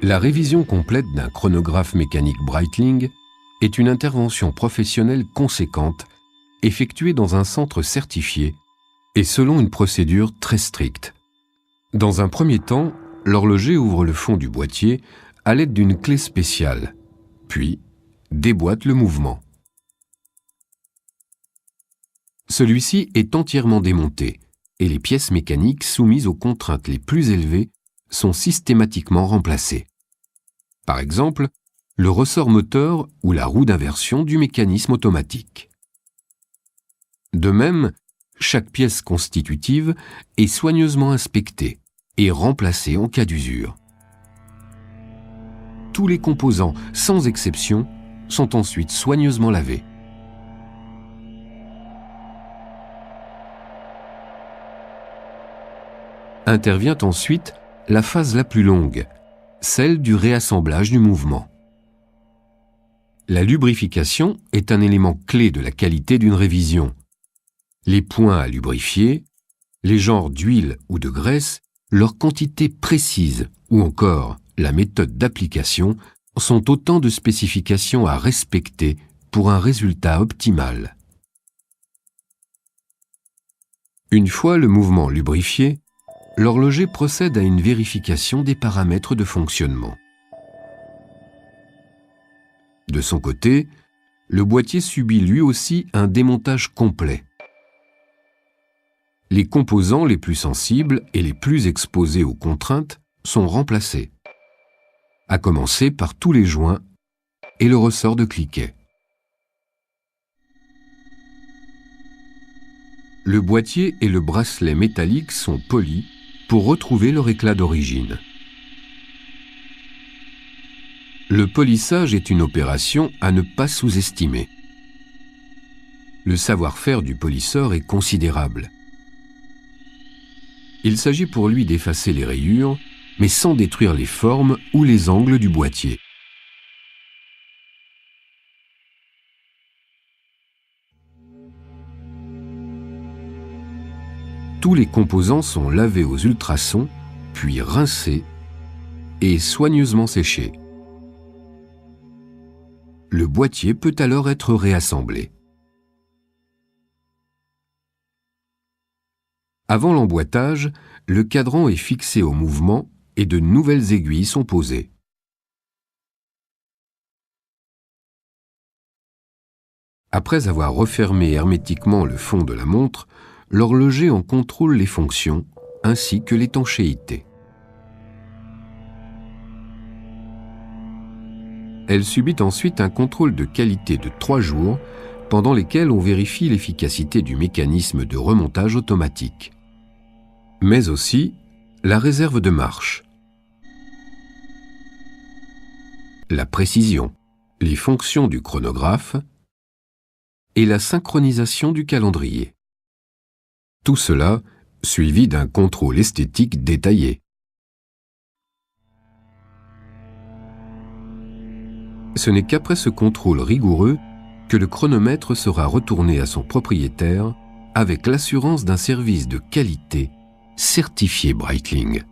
La révision complète d'un chronographe mécanique Breitling est une intervention professionnelle conséquente effectuée dans un centre certifié et selon une procédure très stricte. Dans un premier temps, l'horloger ouvre le fond du boîtier à l'aide d'une clé spéciale, puis déboîte le mouvement. Celui-ci est entièrement démonté et les pièces mécaniques soumises aux contraintes les plus élevées sont systématiquement remplacées. Par exemple, le ressort moteur ou la roue d'inversion du mécanisme automatique. De même, chaque pièce constitutive est soigneusement inspectée et remplacée en cas d'usure. Tous les composants, sans exception, sont ensuite soigneusement lavés. Intervient ensuite la phase la plus longue, celle du réassemblage du mouvement. La lubrification est un élément clé de la qualité d'une révision. Les points à lubrifier, les genres d'huile ou de graisse, leur quantité précise ou encore la méthode d'application sont autant de spécifications à respecter pour un résultat optimal. Une fois le mouvement lubrifié, l'horloger procède à une vérification des paramètres de fonctionnement. De son côté, le boîtier subit lui aussi un démontage complet. Les composants les plus sensibles et les plus exposés aux contraintes sont remplacés, à commencer par tous les joints et le ressort de cliquet. Le boîtier et le bracelet métallique sont polis pour retrouver leur éclat d'origine. Le polissage est une opération à ne pas sous-estimer. Le savoir-faire du polisseur est considérable. Il s'agit pour lui d'effacer les rayures, mais sans détruire les formes ou les angles du boîtier. Tous les composants sont lavés aux ultrasons, puis rincés et soigneusement séchés. Le boîtier peut alors être réassemblé. Avant l'emboîtage, le cadran est fixé au mouvement et de nouvelles aiguilles sont posées. Après avoir refermé hermétiquement le fond de la montre, l'horloger en contrôle les fonctions ainsi que l'étanchéité. Elle subit ensuite un contrôle de qualité de 3 jours, pendant lesquels on vérifie l'efficacité du mécanisme de remontage automatique, mais aussi la réserve de marche, la précision, les fonctions du chronographe et la synchronisation du calendrier. Tout cela suivi d'un contrôle esthétique détaillé. Ce n'est qu'après ce contrôle rigoureux que le chronomètre sera retourné à son propriétaire avec l'assurance d'un service de qualité certifié Breitling.